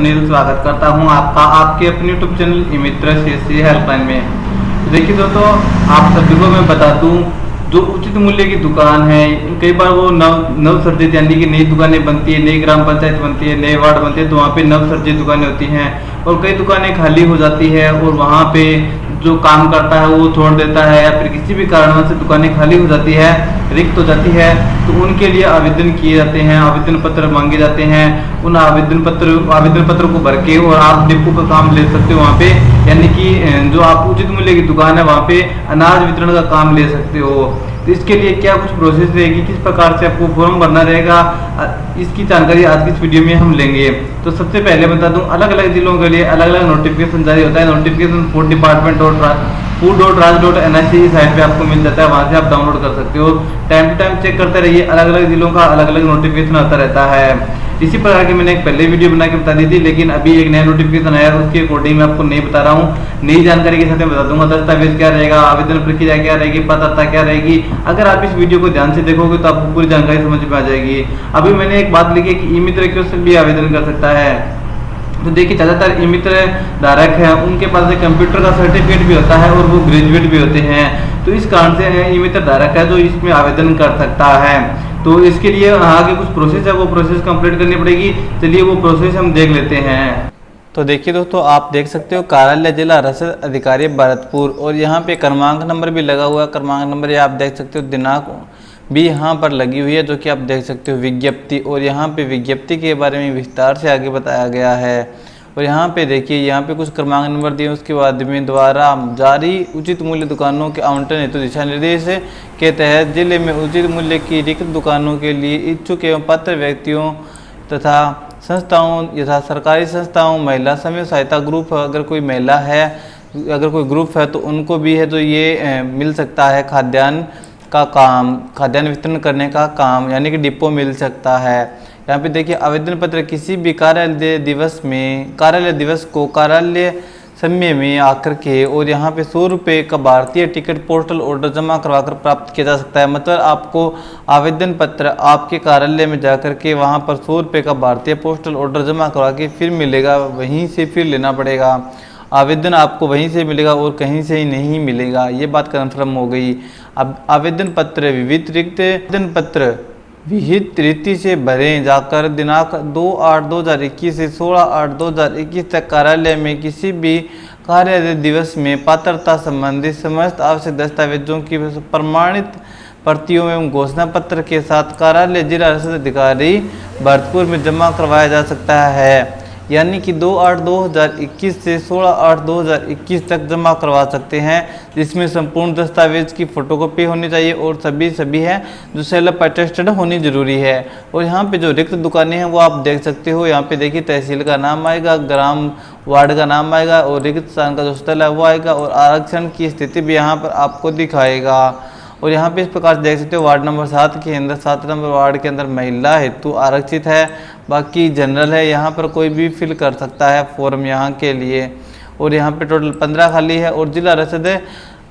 सुनील स्वागत करता हूं आपका आपके अपने यूट्यूब चैनल मित्र CSC हेल्पलाइन में। देखिए दोस्तों, आप सभी को मैं बता दूं, जो उचित मूल्य की दुकान है, कई बार वो नव सर्जित यानी कि नई दुकानें बनती है, नई ग्राम पंचायत बनती है, नए वार्ड बनते हैं, तो वहाँ पे नव सर्जित दुकानें होती हैं और कई दुकानें खाली हो जाती है और वहाँ पे जो काम करता है वो छोड़ देता है या फिर किसी भी कारण से दुकानें खाली हो जाती है, रिक्त हो जाती है, तो उनके लिए आवेदन किए जाते हैं, आवेदन पत्र मांगे जाते हैं। उन आवेदन पत्र को भर के और आप डिपो का काम ले सकते हो वहाँ पे, यानी कि जो आप उचित मूल्य की दुकान है वहाँ पे अनाज वितरण का काम ले सकते हो। तो इसके लिए क्या कुछ प्रोसेस रहेगी, किस प्रकार से आपको फॉर्म भरना रहेगा, इसकी जानकारी आज की इस वीडियो में हम लेंगे। तो सबसे पहले बता दूं, अलग अलग जिलों के लिए अलग अलग नोटिफिकेशन जारी होता है। नोटिफिकेशन food.raj.nic साइट पे आपको मिल जाता है, वहां से आप डाउनलोड कर सकते हो। टाइम टू टाइम चेक करते रहिए, अलग अलग जिलों का अलग अलग नोटिफिकेशन आता रहता है। इसी प्रकार की मैंने एक पहले वीडियो बना के बता दी थी, लेकिन अभी एक नया नोटिफिकेशन आया, उसके अकॉर्डिंग मैं आपको नहीं बता रहा हूँ, नई जानकारी के साथ मैं बता दूंगा। दस्तावेज क्या रहेगा, आवेदन प्रक्रिया क्या रहेगी, पात्रता क्या रहेगी। अगर आप इस वीडियो को ध्यान से देखोगे तो आपको पूरी जानकारी समझ में आ जाएगी। अभी मैंने एक बात लिखी कि ई मित्र क्यों भी आवेदन कर सकता है। तो देखिए, ज्यादातर ई मित्र धारक है उनके पास एक कंप्यूटर का सर्टिफिकेट भी होता है और वो ग्रेजुएट भी होते हैं, तो इस कारण से ई मित्र धारक है जो इसमें आवेदन कर सकता है। तो इसके लिए आगे कुछ प्रोसेस है, वो प्रोसेस कंप्लीट करनी पड़ेगी। चलिए वो प्रोसेस हम देख लेते हैं। तो देखिए दोस्तों, आप देख सकते हो कार्यालय जिला रसद अधिकारी भरतपुर, और यहाँ पे क्रमांक नंबर भी लगा हुआ है। क्रमांक नंबर ये आप देख सकते हो, दिनांक भी यहाँ पर लगी हुई है जो कि आप देख सकते हो, विज्ञप्ति, और यहाँ पे विज्ञप्ति के बारे में विस्तार से आगे बताया गया है। और यहाँ पे देखिए, यहाँ पे कुछ क्रमांक नंबर दिए, उसके बाद में द्वारा जारी उचित मूल्य दुकानों के आवंटन हेतु दिशा निर्देश के तहत जिले में उचित मूल्य की रिक्त दुकानों के लिए इच्छुक एवं पात्र व्यक्तियों तथा संस्थाओं यथा सरकारी संस्थाओं, महिला समूह सहायता ग्रुप, अगर कोई महिला है, अगर कोई ग्रुप है तो उनको भी है, तो ये मिल सकता है खाद्यान्न का काम, खाद्यान्न वितरण करने का काम, यानी कि डिपो मिल सकता है। यहाँ पे देखिए, आवेदन पत्र किसी भी कार्यालय दिवस को कार्यालय समय में आकर के और यहाँ पे 100 रुपये का भारतीय टिकट पोस्टल ऑर्डर जमा करवाकर प्राप्त किया जा सकता है। मतलब आपको आवेदन पत्र आपके कार्यालय में जाकर के वहाँ पर 100 रुपये का भारतीय पोस्टल ऑर्डर जमा करवा के फिर मिलेगा, वहीं से फिर लेना पड़ेगा। आवेदन आपको वहीं से मिलेगा और कहीं से ही नहीं मिलेगा, ये बात कन्फर्म हो गई। अब आवेदन पत्र विहित रीति से भरें जाकर दिनांक 2/8/2021 से 16/8/2021 तक कार्यालय में किसी भी कार्यालय दिवस में पात्रता संबंधित समस्त आवश्यक दस्तावेजों की प्रमाणित प्रतियों एवं घोषणा पत्र के साथ कार्यालय जिला रसद अधिकारी भरतपुर में जमा करवाया जा सकता है। यानी कि 2/8/2021 से 16/8/2021 तक जमा करवा सकते हैं, जिसमें संपूर्ण दस्तावेज की फोटोकॉपी होनी चाहिए और सभी है जो सेल्फ अटेस्टेड होनी जरूरी है। और यहाँ पे जो रिक्त दुकानें हैं वो आप देख सकते हो। यहाँ पे देखिए, तहसील का नाम आएगा, ग्राम वार्ड का नाम आएगा और रिक्त स्थान का जो स्थल है वो आएगा, और आरक्षण की स्थिति भी यहाँ पर आपको दिखाएगा। और यहाँ पे इस प्रकार से देख सकते हो, वार्ड नंबर 7 के अंदर 7 नंबर वार्ड के अंदर महिला हेतु आरक्षित है, बाकी जनरल है, यहाँ पर कोई भी फिल कर सकता है फॉर्म यहाँ के लिए। और यहाँ पे टोटल 15 खाली है। और जिला रसद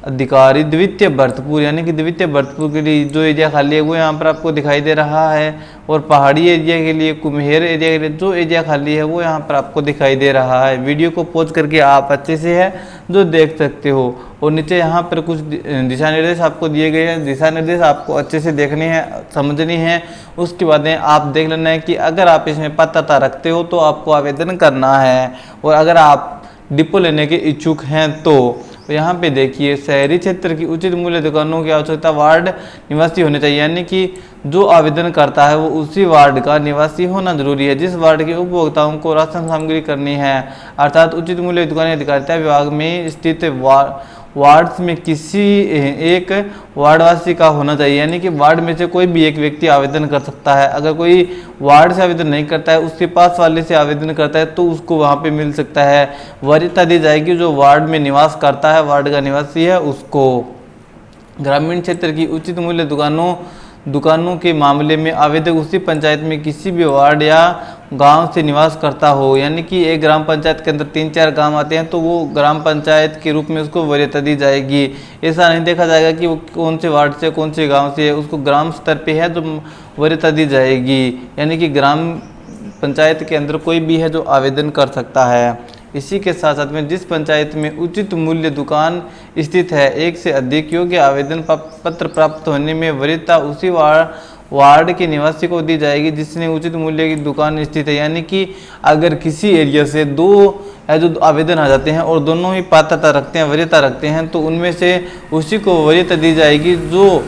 अधिकारी द्वितीय भरतपुर, यानी कि द्वितीय भरतपुर के लिए जो एरिया खाली है वो यहाँ पर आपको दिखाई दे रहा है। और पहाड़ी एरिया के लिए, कुम्हेर एरिया के लिए जो एरिया खाली है वो यहाँ पर आपको दिखाई दे रहा है। वीडियो को पॉज करके आप अच्छे से है जो देख सकते हो। और नीचे यहाँ पर कुछ दिशा निर्देश आपको दिए गए हैं, दिशा निर्देश आपको अच्छे से देखनी है, समझनी है। उसके बाद में आप देख लेना है कि अगर आप इसमें पात्रता रखते हो तो आपको आवेदन करना है, और अगर आप डिपो लेने के इच्छुक हैं तो यहाँ पे देखिए, शहरी क्षेत्र की उचित मूल्य दुकानों की आवश्यकता वार्ड निवासी होने चाहिए, यानी कि जो आवेदन करता है वो उसी वार्ड का निवासी होना जरूरी है जिस वार्ड के उपभोक्ताओं को राशन सामग्री करनी है। अर्थात उचित मूल्य दुकानें अधिकारिता विभाग में स्थित वार्ड्स में किसी एक वार्डवासी का होना चाहिए, यानी कि वार्ड में से कोई भी एक व्यक्ति आवेदन कर सकता है। अगर कोई वार्ड से आवेदन नहीं करता है, उसके पास वाले से आवेदन करता है तो उसको वहाँ पे मिल सकता है। वरीयता दी जाएगी जो वार्ड में निवास करता है, वार्ड का निवासी है उसको। ग्रामीण क्षेत्र की उचित मूल्य दुकानों के मामले में आवेदक उसी पंचायत में किसी भी वार्ड या गांव से निवास करता हो, यानी कि एक ग्राम पंचायत के अंदर 3-4 गांव आते हैं तो वो ग्राम पंचायत के रूप में उसको वरीयता दी जाएगी। ऐसा नहीं देखा जाएगा कि वो कौन से वार्ड से कौन से गांव से है, उसको ग्राम स्तर पे है जो वरीयता दी जाएगी, यानी कि ग्राम पंचायत के अंदर कोई भी है जो आवेदन कर सकता है। इसी के साथ साथ में जिस पंचायत में उचित मूल्य दुकान स्थित है, एक से अधिक योग्य आवेदन पत्र प्राप्त होने में वरीयता उसी वार्ड के निवासी को दी जाएगी जिसने उचित मूल्य की दुकान स्थित है। यानी कि अगर किसी एरिया से दो है जो आवेदन आ जाते हैं और दोनों ही पात्रता रखते हैं, वरीयता रखते हैं, तो उनमें से उसी को वरीयता दी जाएगी जो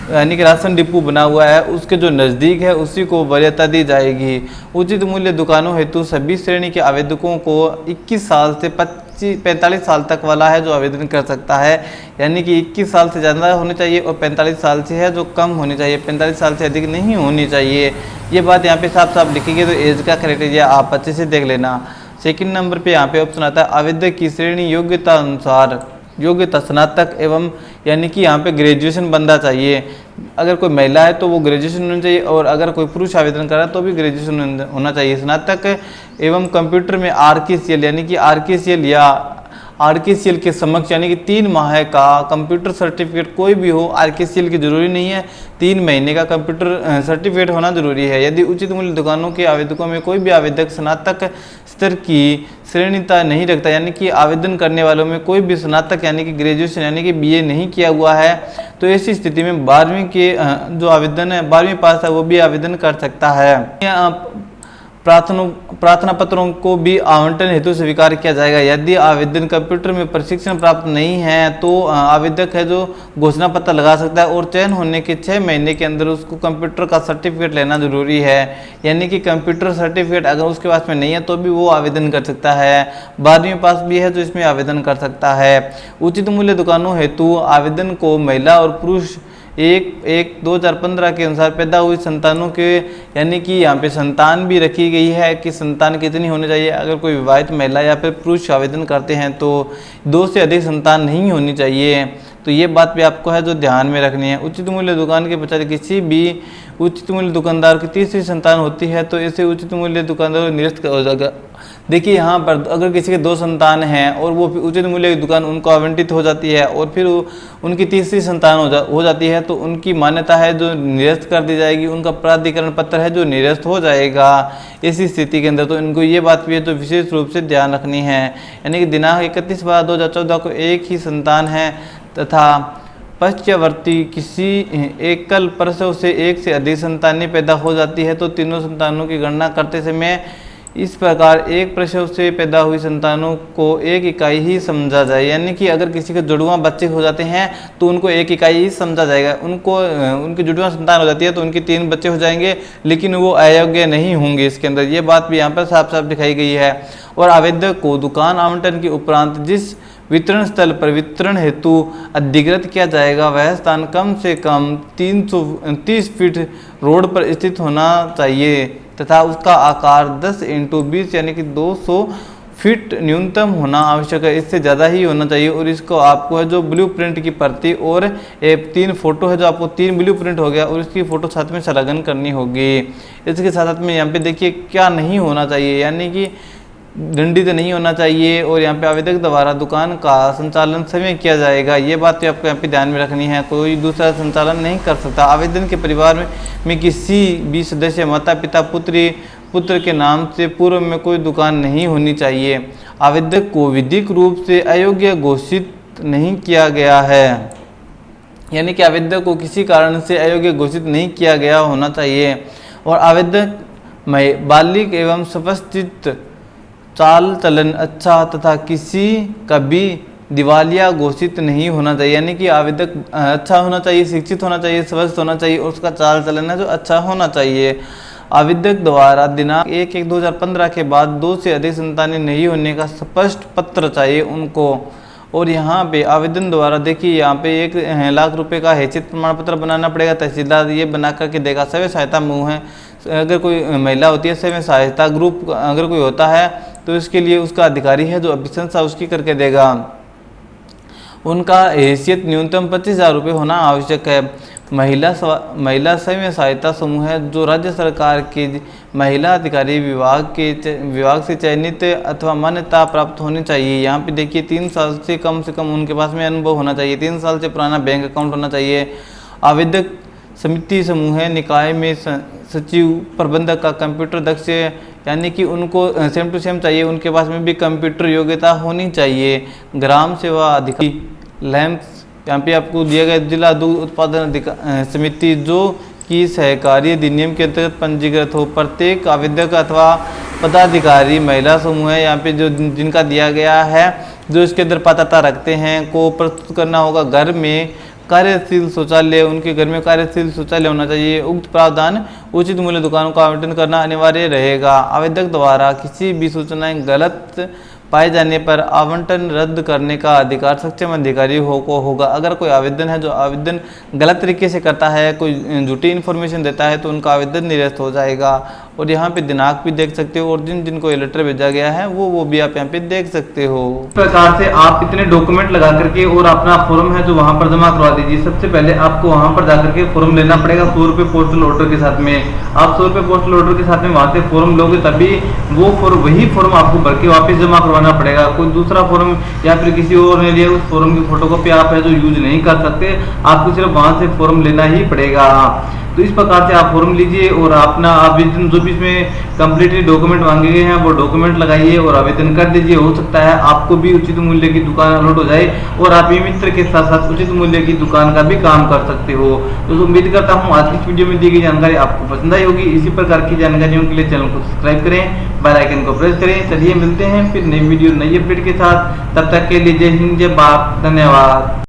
यानी कि राशन डिपो बना हुआ है उसके जो नज़दीक है उसी को वरीयता दी जाएगी। उचित मूल्य दुकानों हेतु सभी श्रेणी के आवेदकों को 21 साल से 45 साल तक वाला है जो आवेदन कर सकता है। यानी कि 21 साल से ज़्यादा होने चाहिए और 45 साल से है जो कम होनी चाहिए, 45 साल से अधिक नहीं होनी चाहिए। ये बात यहाँ पे साफ साफ लिखी गई, तो एज का क्राइटेरिया आप अच्छे से देख लेना। सेकंड नंबर पे यहाँ पे ऑप्शन आता है आवेदक की श्रेणी योग्यता अनुसार, योग्यता स्नातक एवं यानी कि यहाँ पे ग्रेजुएशन बनना चाहिए। अगर कोई महिला है तो वो ग्रेजुएशन होनी चाहिए और अगर कोई पुरुष आवेदन कर रहा है तो भी ग्रेजुएशन होना चाहिए। स्नातक एवं कंप्यूटर में RKCL यानी कि RKCL या RKCL के समक्ष यानी कि 3 माह का कंप्यूटर सर्टिफिकेट कोई भी हो, RKCL की जरूरी नहीं है, 3 महीने का कंप्यूटर सर्टिफिकेट होना जरूरी है। यदि उचित मूल्य दुकानों के आवेदकों में कोई भी आवेदक स्नातक स्तर की श्रेणीता नहीं रखता, यानी कि आवेदन करने वालों में कोई भी स्नातक यानी कि ग्रेजुएशन यानी कि BA नहीं किया हुआ है, तो ऐसी स्थिति में 12वीं के जो आवेदन है 12वीं पास है वो भी आवेदन कर सकता है। प्रार्थना पत्रों को भी आवंटन हेतु स्वीकार किया जाएगा। यदि आवेदन कंप्यूटर में प्रशिक्षण प्राप्त नहीं है तो आवेदक है जो घोषणा पत्र लगा सकता है और चयन होने के 6 महीने के अंदर उसको कंप्यूटर का सर्टिफिकेट लेना जरूरी है। यानी कि कंप्यूटर सर्टिफिकेट अगर उसके पास में नहीं है तो भी वो आवेदन कर सकता है। 12वीं पास भी है तो इसमें आवेदन कर सकता है। उचित मूल्य दुकानों हेतु आवेदन को महिला और पुरुष 1/1/2015 के अनुसार पैदा हुई संतानों के यानी कि यहाँ पे संतान भी रखी गई है कि संतान कितनी होनी चाहिए। अगर कोई विवाहित महिला या फिर पुरुष आवेदन करते हैं तो 2 से अधिक संतान नहीं होनी चाहिए। तो ये बात भी आपको है जो ध्यान में रखनी है। उचित मूल्य दुकान के पश्चात किसी भी उचित मूल्य दुकानदार की तीसरी संतान होती है तो ऐसे उचित मूल्य दुकानदार निरस्त हो जाएगा। देखिए यहाँ पर अगर किसी के 2 संतान हैं और वो उचित मूल्य की दुकान उनको आवंटित हो जाती है और फिर उनकी तीसरी संतान हो जाती है तो उनकी मान्यता है जो निरस्त कर दी जाएगी, उनका प्राधिकरण पत्र है जो निरस्त हो जाएगा ऐसी स्थिति के अंदर। तो इनको ये बात भी है तो विशेष रूप से ध्यान रखनी है। यानी कि दिनांक 31/12/2014 को एक ही संतान है तथा पश्चावर्ती किसी एकल प्रसव से एक से अधिक संतानें पैदा हो जाती है तो तीनों संतानों की गणना करते समय इस प्रकार एक प्रसव से पैदा हुई संतानों को एक इकाई ही समझा जाए। यानी कि अगर किसी के जुड़वा बच्चे हो जाते हैं तो उनको एक इकाई ही समझा जाएगा। उनकी जुड़वा संतान हो जाती है तो उनके 3 बच्चे हो जाएंगे लेकिन वो अयोग्य नहीं होंगे इसके अंदर। ये बात भी यहाँ पर साफ साफ दिखाई गई है। और आवेदक को दुकान आवंटन के उपरांत जिस वितरण स्थल पर वितरण हेतु अधिकृत किया जाएगा वह स्थान कम से कम 330 फीट रोड पर स्थित होना चाहिए तथा उसका आकार 10x20 यानी कि 200 फीट न्यूनतम होना आवश्यक है। इससे ज़्यादा ही होना चाहिए। और इसको आपको है जो ब्लूप्रिंट की प्रति और 3 फोटो है जो आपको 3 ब्लूप्रिंट हो गया और इसकी फ़ोटो साथ में संलग्न करनी होगी। इसके साथ में यहाँ पे देखिए क्या नहीं होना चाहिए, यानी कि दंडित नहीं होना चाहिए और यहाँ पे आवेदक द्वारा दुकान का संचालन समय किया जाएगा। ये बात तो आपको यहाँ पे ध्यान में रखनी है, कोई दूसरा संचालन नहीं कर सकता। आवेदन के परिवार में किसी भी सदस्य माता पिता पुत्र के नाम से पूर्व में कोई दुकान नहीं होनी चाहिए। आवेदक को विधिक रूप से अयोग्य घोषित नहीं किया गया है, यानी कि आवेदक को किसी कारण से अयोग्य घोषित नहीं किया गया होना चाहिए। और आवेदक बालिग एवं सुव्यवस्थित चाल चलन अच्छा तथा किसी का भी दिवालिया घोषित नहीं होना चाहिए। यानी कि आवेदक अच्छा होना चाहिए, शिक्षित होना चाहिए, स्वस्थ होना चाहिए और उसका चाल चलन है जो अच्छा होना चाहिए। आवेदक द्वारा दिनांक 1/1/2015 के बाद 2 से अधिक संतानें नहीं होने का स्पष्ट पत्र चाहिए उनको। और यहाँ पे आवेदन द्वारा देखिए यहाँ पे 1 लाख रुपए का हैसियत प्रमाण पत्र बनाना पड़ेगा। तहसीलदार ये बना करके देगा। स्वयं सहायता समूह है, अगर कोई महिला होती है, स्वयं सहायता ग्रुप अगर कोई होता है तो इसके लिए उसका अधिकारी है जो अभिशंसा उसकी करके देगा। उनका हैसियत न्यूनतम 25,000 रुपये होना आवश्यक है। महिला स्वयं सहायता समूह है जो राज्य सरकार के महिला अधिकारी विभाग से चयनित अथवा मान्यता प्राप्त होनी चाहिए। यहाँ पे देखिए 3 साल से कम उनके पास में अनुभव होना चाहिए। 3 साल से पुराना बैंक अकाउंट होना चाहिए। आवेदक समिति समूह है, निकाय में सचिव प्रबंधक का कंप्यूटर दक्ष यानी कि उनको सेम टू सेम चाहिए, उनके पास में भी कंप्यूटर योग्यता होनी चाहिए। ग्राम सेवा अधिकारी लैंप्स, यहाँ पे आपको दिया गया जिला दूध उत्पादन समिति जो कि सहकारी अधिनियम के अंतर्गत पंजीकृत हो। प्रत्येक आवेदक अथवा पदाधिकारी महिला समूह है यहाँ पे जो जिनका दिया गया है, जो इसके अंदर पात्रता रखते हैं को प्रस्तुत करना होगा। घर में कार्यशील शौचालय, उनके घर में कार्यशील शौचालय होना चाहिए। उक्त प्रावधान उचित मूल्य दुकानों का आवंटन करना अनिवार्य रहेगा। आवेदक द्वारा किसी भी सूचनाएं गलत पाए जाने पर आवंटन रद्द करने का अधिकार सक्षम अधिकारी को होगा। अगर कोई आवेदन है जो आवेदन गलत तरीके से करता है, कोई झूठी इन्फॉर्मेशन देता है, तो उनका आवेदन निरस्त हो जाएगा। और यहाँ पे दिनांक भी देख सकते हो, और जिनको ये लेटर भेजा गया है वो भी आप यहाँ पे देख सकते हो। इस प्रकार से आप इतने डॉक्यूमेंट लगा करके और अपना फॉर्म है जो वहां पर जमा करवा दीजिए। सबसे पहले आपको वहां पर जाकर के फॉर्म लेना पड़ेगा 100 रुपये पोस्टल ऑर्डर के साथ में। आप 100 रुपये पोस्टल ऑर्डर के साथ में वहां से फॉर्म लोगे, तभी वो वही फॉर्म आपको भर के वापस जमा करवाना पड़ेगा। कोई दूसरा फॉर्म या फिर किसी और ने लिया उस फॉर्म की फोटोकॉपी आप है जो यूज नहीं कर सकते, आपको सिर्फ वहां से फॉर्म लेना ही पड़ेगा। तो इस प्रकार से आप फॉर्म लीजिए और अपना आवेदन जो भी इसमें कंप्लीटली डॉक्यूमेंट मांगे गए हैं वो डॉक्यूमेंट लगाइए और आवेदन कर दीजिए। हो सकता है आपको भी उचित मूल्य की दुकान अलॉट हो जाए और आप मित्र के साथ साथ उचित मूल्य की दुकान का भी काम कर सकते हो। तो उम्मीद करता हूँ आज की इस वीडियो में दी गई जानकारी आपको पसंद आई होगी। इसी प्रकार की जानकारियों के लिए चैनल को सब्सक्राइब करें, बेल आइकन को प्रेस करें। चलिए मिलते हैं फिर नई वीडियो नई अपडेट के साथ, तब तक के लिए जय हिंद, जय भारत, धन्यवाद।